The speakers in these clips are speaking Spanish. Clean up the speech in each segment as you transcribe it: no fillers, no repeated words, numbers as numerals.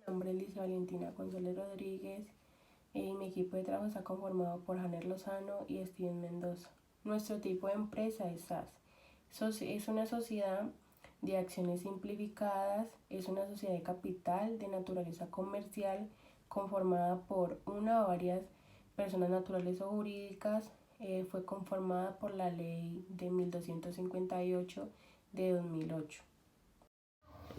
nombre es Licia Valentina González Rodríguez y mi equipo de trabajo está conformado por Janer Lozano y Steven Mendoza. Nuestro tipo de empresa es SAS. Es una sociedad de acciones simplificadas, es una sociedad de capital de naturaleza comercial conformada por una o varias personas naturales o jurídicas. Fue conformada por la ley de 1258 de 2008.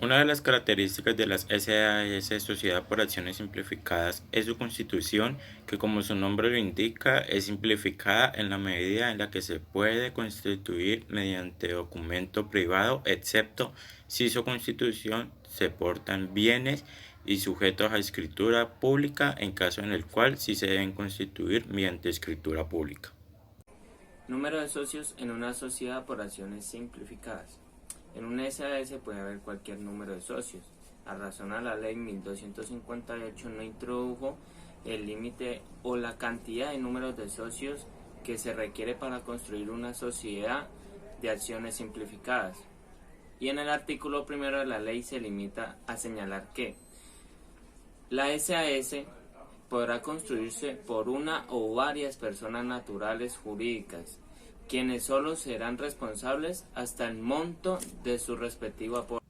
Una de las características de las SAS, Sociedad por Acciones Simplificadas, es su constitución, que como su nombre lo indica, es simplificada en la medida en la que se puede constituir mediante documento privado, excepto si su constitución se portan bienes y sujetos a escritura pública, en caso en el cual sí se deben constituir mediante escritura pública. Número de socios en una sociedad por acciones simplificadas. En un SAS puede haber cualquier número de socios. A razón a la ley 1258 no introdujo el límite o la cantidad de números de socios que se requiere para construir una sociedad de acciones simplificadas. Y en el artículo 1 de la ley se limita a señalar que la SAS podrá construirse por una o varias personas naturales jurídicas, quienes solo serán responsables hasta el monto de su respectivo aporte.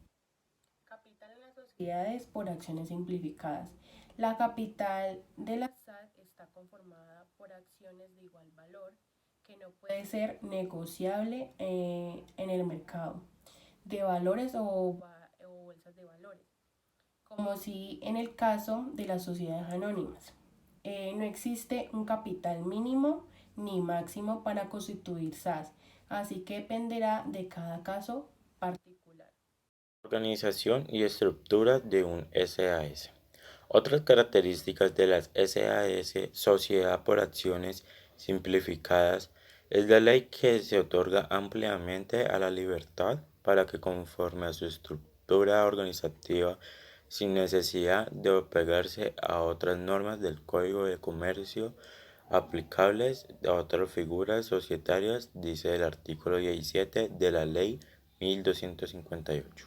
Capital en las sociedades por acciones simplificadas. La capital de la SAT está conformada por acciones de igual valor que no puede ser negociable en el mercado de valores o bolsas de valores, como si en el caso de las sociedades anónimas. No existe un capital mínimo ni máximo para constituir SAS, así que dependerá de cada caso particular. Organización y estructura de un SAS. Otras características de las SAS, Sociedad por Acciones Simplificadas, es la ley que se otorga ampliamente a la libertad para que conforme a su estructura organizativa, sin necesidad de apegarse a otras normas del Código de Comercio aplicables a otras figuras societarias, dice el artículo 17 de la ley 1258.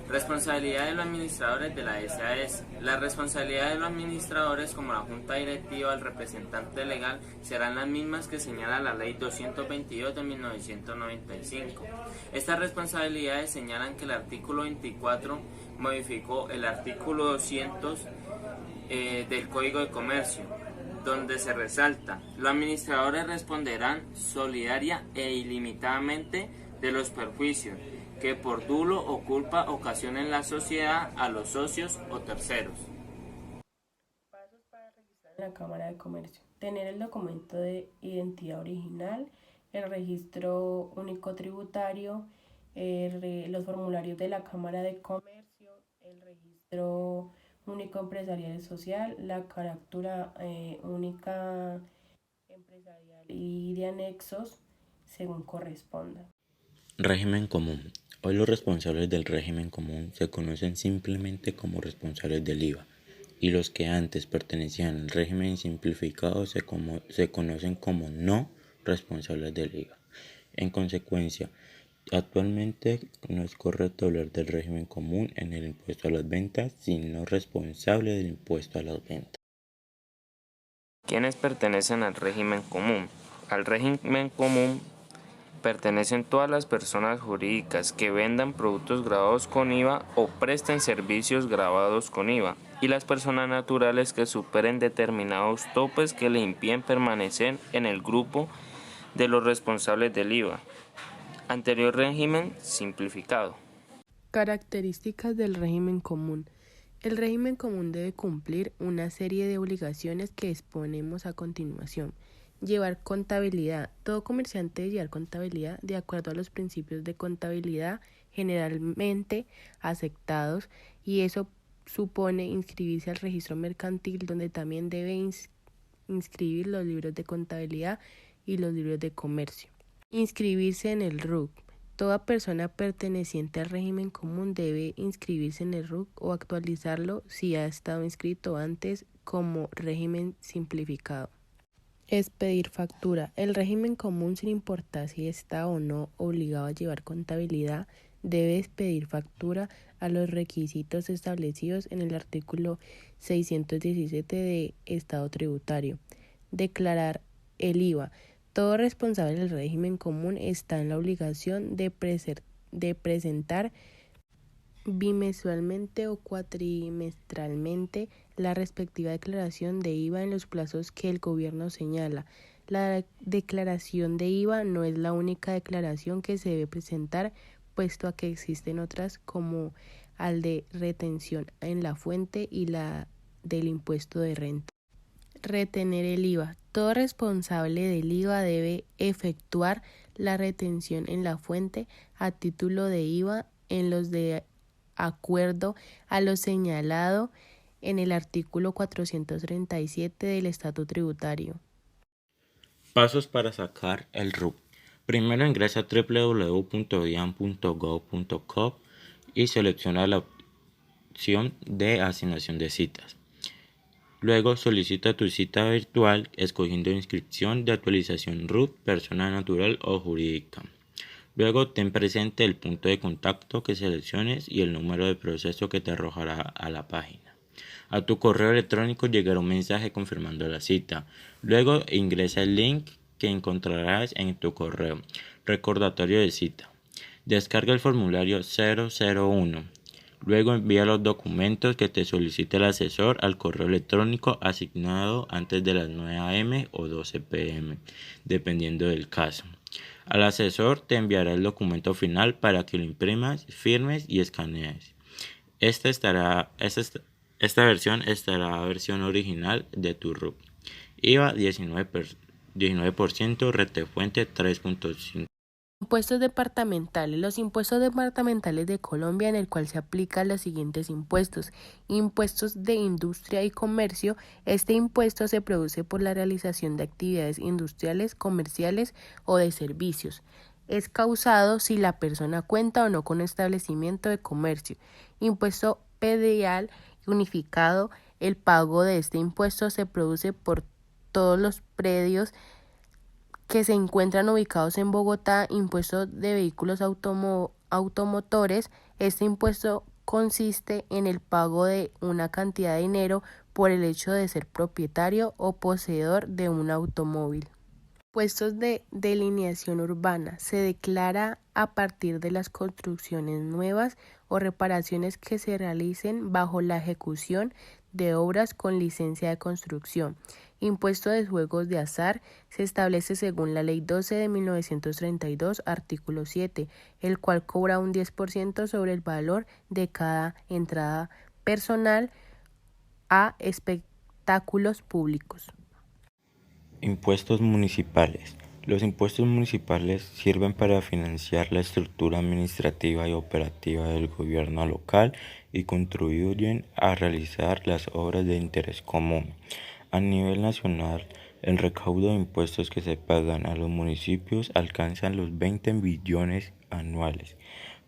Responsabilidad de los administradores de la SAS. La responsabilidad de los administradores, como la junta directiva o el representante legal, serán las mismas que señala la ley 222 de 1995. Estas responsabilidades señalan que el artículo 24 modificó el artículo 200 del Código de Comercio, donde se resalta: los administradores responderán solidaria e ilimitadamente de los perjuicios que por dolo o culpa ocasionen la sociedad a los socios o terceros. Pasos para registrar en la Cámara de Comercio. Tener el documento de identidad original, el registro único tributario, los formularios de la Cámara de Comercio, el registro único empresarial y social, la carátula única empresarial y de anexos según corresponda. Régimen común. Hoy los responsables del régimen común se conocen simplemente como responsables del IVA, y los que antes pertenecían al régimen simplificado se conocen como no responsables del IVA. En consecuencia, actualmente no es correcto hablar del régimen común en el impuesto a las ventas, sino responsable del impuesto a las ventas. ¿Quiénes pertenecen al régimen común? Al régimen común pertenecen todas las personas jurídicas que vendan productos gravados con IVA o presten servicios gravados con IVA, y las personas naturales que superen determinados topes que le impiden permanecer en el grupo de los responsables del IVA. Anterior régimen simplificado. Características del régimen común. El régimen común debe cumplir una serie de obligaciones que exponemos a continuación. Llevar contabilidad. Todo comerciante debe llevar contabilidad de acuerdo a los principios de contabilidad generalmente aceptados, y eso supone inscribirse al registro mercantil, donde también debe inscribir los libros de contabilidad y los libros de comercio. Inscribirse en el RUC. Toda persona perteneciente al régimen común debe inscribirse en el RUC o actualizarlo si ha estado inscrito antes como régimen simplificado. Expedir factura. El régimen común, sin importar si está o no obligado a llevar contabilidad, debe expedir factura a los requisitos establecidos en el artículo 617 de Estado Tributario. Declarar el IVA. Todo responsable del régimen común está en la obligación de presentar bimensualmente o cuatrimestralmente la respectiva declaración de IVA en los plazos que el gobierno señala. La declaración de IVA no es la única declaración que se debe presentar, puesto a que existen otras como al de retención en la fuente y la del impuesto de renta. Retener el IVA. Todo responsable del IVA debe efectuar la retención en la fuente a título de IVA en los de acuerdo a lo señalado en el artículo 437 del Estatuto Tributario. Pasos para sacar el RUT. Primero ingresa a www.dian.gov.co y selecciona la opción de asignación de citas. Luego solicita tu cita virtual escogiendo inscripción de actualización RUT, persona natural o jurídica. Luego ten presente el punto de contacto que selecciones y el número de proceso que te arrojará a la página. A tu correo electrónico llegará un mensaje confirmando la cita. Luego ingresa el link que encontrarás en tu correo. Recordatorio de cita. Descarga el formulario 001. Luego envía los documentos que te solicite el asesor al correo electrónico asignado antes de las 9 a.m. o 12 p.m., dependiendo del caso. Al asesor te enviará el documento final para que lo imprimas, firmes y escanees. Esta versión estará versión original de tu RUT. IVA 19%, retefuente 3.5%. Impuestos departamentales. Los impuestos departamentales de Colombia, en el cual se aplican los siguientes impuestos. Impuestos de industria y comercio. Este impuesto se produce por la realización de actividades industriales, comerciales o de servicios. Es causado si la persona cuenta o no con establecimiento de comercio. Impuesto predial unificado. El pago de este impuesto se produce por todos los predios que se encuentran ubicados en Bogotá. Impuesto de vehículos automotores. Este impuesto consiste en el pago de una cantidad de dinero por el hecho de ser propietario o poseedor de un automóvil. Impuestos de delineación urbana. Se declara a partir de las construcciones nuevas o reparaciones que se realicen bajo la ejecución de obras con licencia de construcción. Impuesto de juegos de azar se establece según la Ley 12 de 1932, artículo 7, el cual cobra un 10% sobre el valor de cada entrada personal a espectáculos públicos. Impuestos municipales. Los impuestos municipales sirven para financiar la estructura administrativa y operativa del gobierno local y contribuyen a realizar las obras de interés común. A nivel nacional, el recaudo de impuestos que se pagan a los municipios alcanzan los 20 billones anuales.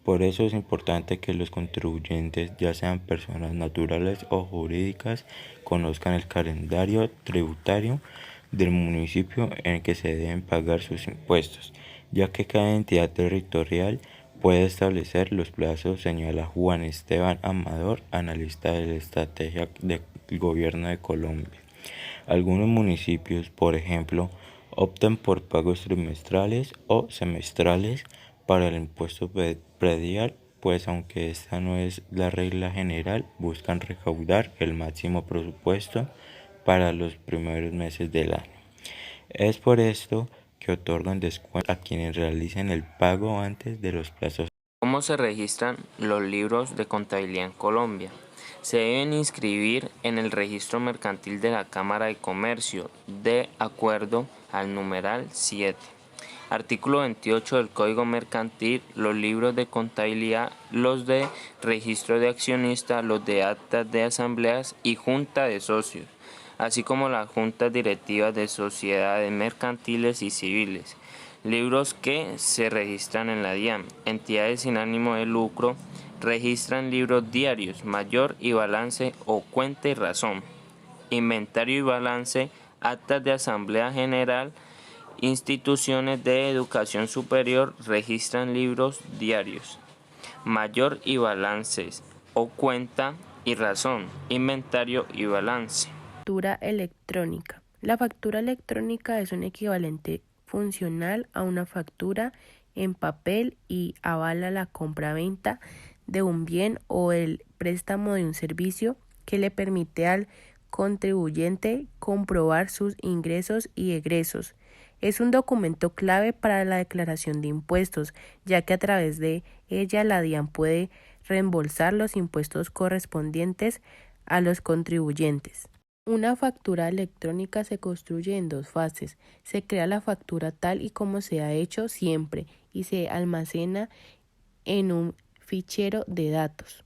Por eso es importante que los contribuyentes, ya sean personas naturales o jurídicas, conozcan el calendario tributario del municipio en el que se deben pagar sus impuestos, ya que cada entidad territorial puede establecer los plazos, señala Juan Esteban Amador, analista de la estrategia del gobierno de Colombia. Algunos municipios, por ejemplo, optan por pagos trimestrales o semestrales para el impuesto predial, pues aunque esta no es la regla general, buscan recaudar el máximo presupuesto para los primeros meses del año. Es por esto que otorgan descuento a quienes realicen el pago antes de los plazos. ¿Cómo se registran los libros de contabilidad en Colombia? Se deben inscribir en el registro mercantil de la Cámara de Comercio, de acuerdo al numeral 7. Artículo 28 del Código Mercantil. Los libros de contabilidad, los de registro de accionistas, los de actas de asambleas y junta de socios, así como las juntas directivas de sociedades mercantiles y civiles. Libros que se registran en la DIAN. Entidades sin ánimo de lucro registran libros diarios, mayor y balance o cuenta y razón, inventario y balance, actas de asamblea general. Instituciones de educación superior registran libros diarios. mayor y balances, o cuenta y razón, inventario y balance. Factura electrónica. La factura electrónica es un equivalente funcional a una factura en papel y avala la compra-venta de un bien o el préstamo de un servicio que le permite al contribuyente comprobar sus ingresos y egresos. Es un documento clave para la declaración de impuestos, ya que a través de ella la DIAN puede reembolsar los impuestos correspondientes a los contribuyentes. Una factura electrónica se construye en dos fases. Se crea la factura tal y como se ha hecho siempre y se almacena en un fichero de datos.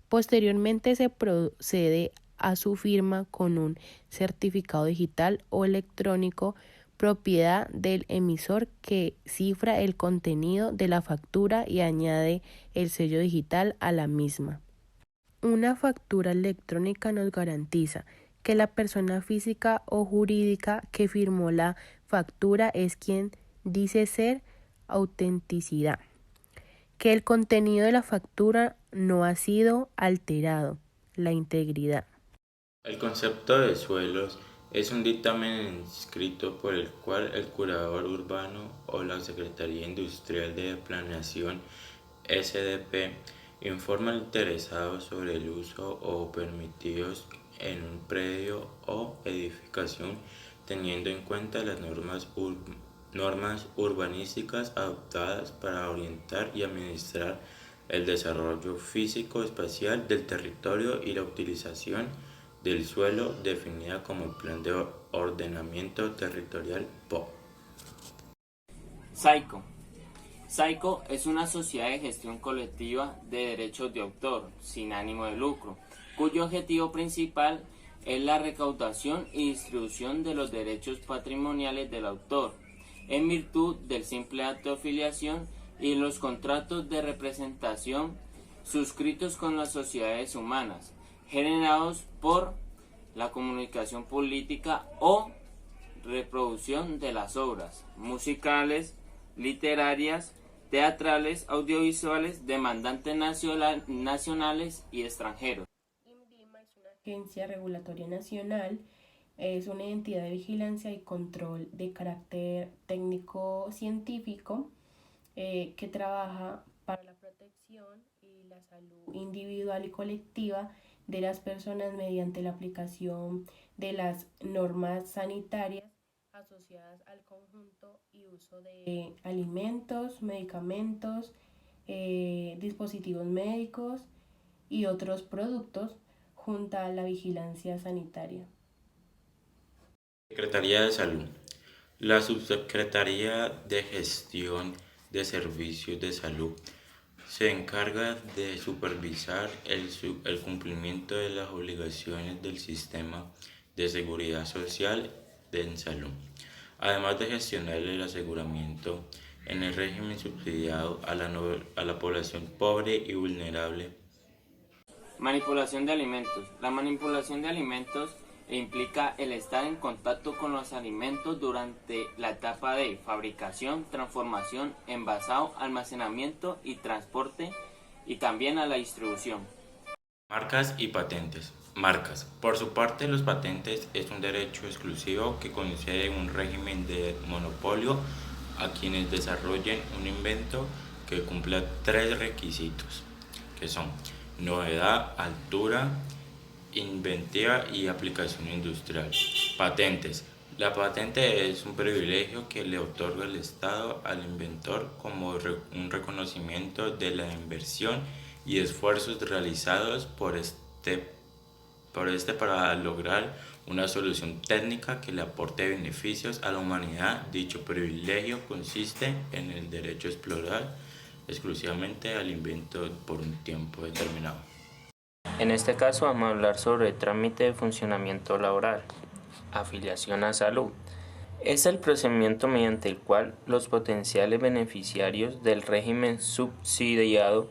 Posteriormente se procede a su firma con un certificado digital o electrónico, propiedad del emisor, que cifra el contenido de la factura y añade el sello digital a la misma. Una factura electrónica nos garantiza que la persona física o jurídica que firmó la factura es quien dice ser, autenticidad, que el contenido de la factura no ha sido alterado, la integridad. El concepto de suelos es un dictamen escrito por el cual el curador urbano o la Secretaría Industrial de Planeación SDP informa al interesado sobre el uso o permitidos en un predio o edificación, teniendo en cuenta las normas urbanísticas adoptadas para orientar y administrar el desarrollo físico-espacial del territorio y la utilización del suelo, definida como el Plan de Ordenamiento Territorial PO. SAICO. SAICO es una sociedad de gestión colectiva de derechos de autor sin ánimo de lucro, cuyo objetivo principal es la recaudación y distribución de los derechos patrimoniales del autor, en virtud del simple acto de afiliación y los contratos de representación suscritos con las sociedades humanas, generados por la comunicación política o reproducción de las obras musicales, literarias, teatrales, audiovisuales, demandantes nacionales y extranjeros. INVIMA es una agencia regulatoria nacional, es una entidad de vigilancia y control de carácter técnico-científico que trabaja para la protección y la salud individual y colectiva de las personas mediante la aplicación de las normas sanitarias asociadas al conjunto y uso de alimentos, medicamentos, dispositivos médicos y otros productos, junto a la vigilancia sanitaria. Secretaría de Salud. La Subsecretaría de Gestión de Servicios de Salud se encarga de supervisar el cumplimiento de las obligaciones del sistema de seguridad social en salud, además de gestionar el aseguramiento en el régimen subsidiado a la población pobre y vulnerable. Manipulación de alimentos. La manipulación de alimentos implica el estar en contacto con los alimentos durante la etapa de fabricación, transformación, envasado, almacenamiento y transporte, y también a la distribución. Marcas y patentes. Marcas. Por su parte, los patentes es un derecho exclusivo que concede un régimen de monopolio a quienes desarrollen un invento que cumpla 3 requisitos, que son novedad, altura, inventiva y aplicación industrial. Patentes. La patente es un privilegio que le otorga el Estado al inventor como un reconocimiento de la inversión y esfuerzos realizados por este para lograr una solución técnica que le aporte beneficios a la humanidad. Dicho privilegio consiste en el derecho a explorar exclusivamente al invento por un tiempo determinado. En este caso vamos a hablar sobre el trámite de funcionamiento laboral. Afiliación a salud. Es el procedimiento mediante el cual los potenciales beneficiarios del régimen subsidiado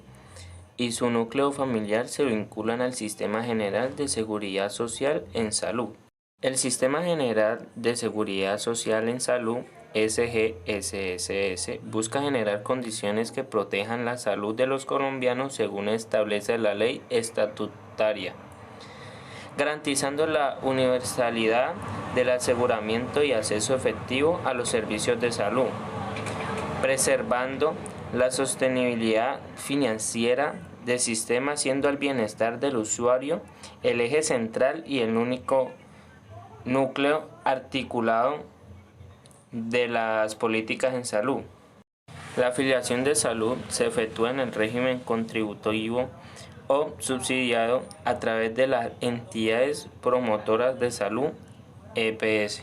y su núcleo familiar se vinculan al Sistema General de Seguridad Social en Salud. El Sistema General de Seguridad Social en Salud SGSSS busca generar condiciones que protejan la salud de los colombianos según establece la ley estatutaria, garantizando la universalidad del aseguramiento y acceso efectivo a los servicios de salud, preservando la sostenibilidad financiera del sistema, siendo el bienestar del usuario el eje central y el único núcleo articulado de las políticas en salud. La afiliación de salud se efectúa en el régimen contributivo o subsidiado a través de las entidades promotoras de salud, EPS.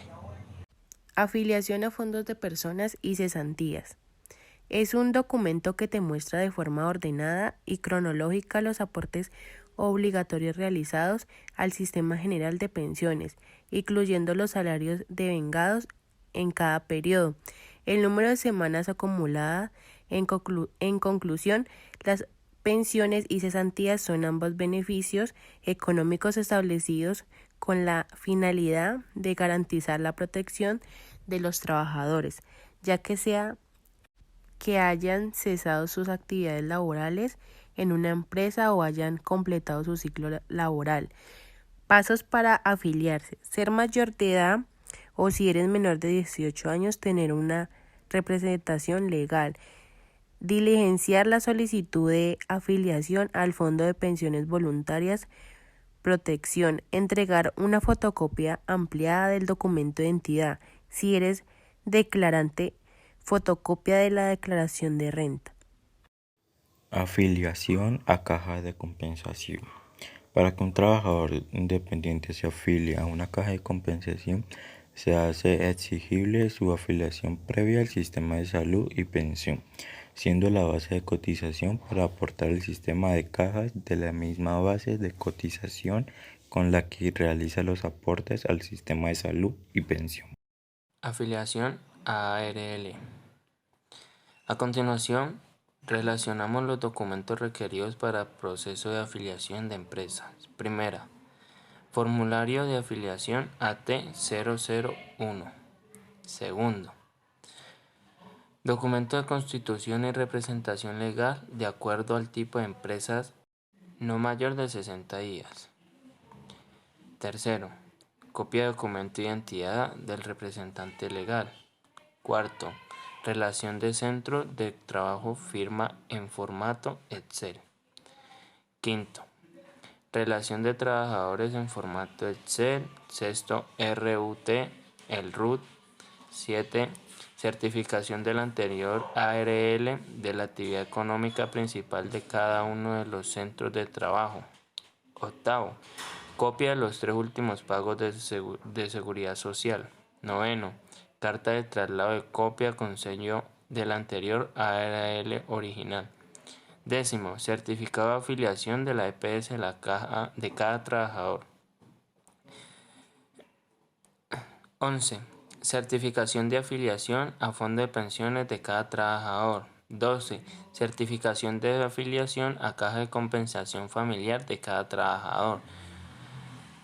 Afiliación a fondos de personas y cesantías. Es un documento que te muestra de forma ordenada y cronológica los aportes obligatorios realizados al Sistema General de Pensiones, incluyendo los salarios devengados en cada periodo, el número de semanas acumuladas. En conclusión, las pensiones y cesantías son ambos beneficios económicos establecidos con la finalidad de garantizar la protección de los trabajadores, ya que sea que hayan cesado sus actividades laborales en una empresa o hayan completado su ciclo laboral. Pasos para afiliarse: ser mayor de edad o, si eres menor de 18 años, tener una representación legal. Diligenciar la solicitud de afiliación al Fondo de Pensiones Voluntarias Protección. Entregar una fotocopia ampliada del documento de identidad. Si eres declarante, fotocopia de la declaración de renta. Afiliación a caja de compensación. Para que un trabajador independiente se afilie a una caja de compensación, se hace exigible su afiliación previa al sistema de salud y pensión, siendo la base de cotización para aportar al sistema de cajas de la misma base de cotización con la que realiza los aportes al sistema de salud y pensión. Afiliación a ARL. A continuación, relacionamos los documentos requeridos para el proceso de afiliación de empresas. Primera, formulario de afiliación AT001. Segundo, documento de constitución y representación legal de acuerdo al tipo de empresas, no mayor de 60 días. Tercero, copia de documento de identidad del representante legal. Cuarto, relación de centro de trabajo firma en formato Excel. Quinto, relación de trabajadores en formato Excel. Sexto, RUT, el RUT. 7. Certificación del anterior ARL de la actividad económica principal de cada uno de los centros de trabajo. Octavo, copia de los 3 últimos pagos de seguridad social. Noveno, carta de traslado de copia con sello del anterior ARL original. Décimo, certificado de afiliación de la EPS de cada trabajador. 11. Certificación de afiliación a fondo de pensiones de cada trabajador. 12. Certificación de afiliación a caja de compensación familiar de cada trabajador.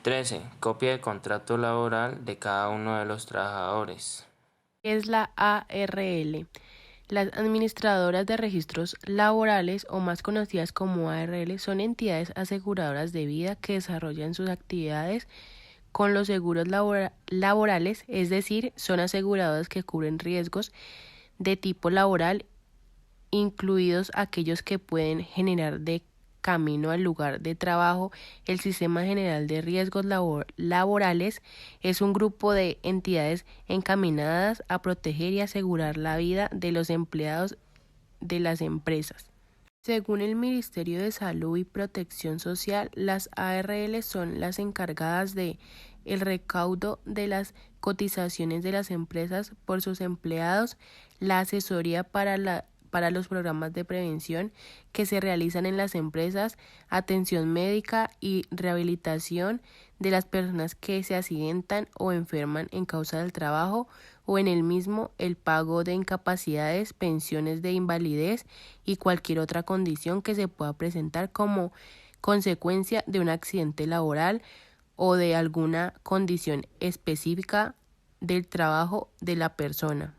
13. Copia de contrato laboral de cada uno de los trabajadores. Es la ARL. Las administradoras de registros laborales, o más conocidas como ARL, son entidades aseguradoras de vida que desarrollan sus actividades con los seguros laborales, es decir, son aseguradoras que cubren riesgos de tipo laboral, incluidos aquellos que pueden generar de camino al lugar de trabajo. El Sistema General de Riesgos Laborales es un grupo de entidades encaminadas a proteger y asegurar la vida de los empleados de las empresas. Según el Ministerio de Salud y Protección Social, las ARL son las encargadas de el recaudo de las cotizaciones de las empresas por sus empleados, la asesoría para los programas de prevención que se realizan en las empresas, atención médica y rehabilitación de las personas que se accidentan o enferman en causa del trabajo o en el mismo, el pago de incapacidades, pensiones de invalidez y cualquier otra condición que se pueda presentar como consecuencia de un accidente laboral o de alguna condición específica del trabajo de la persona.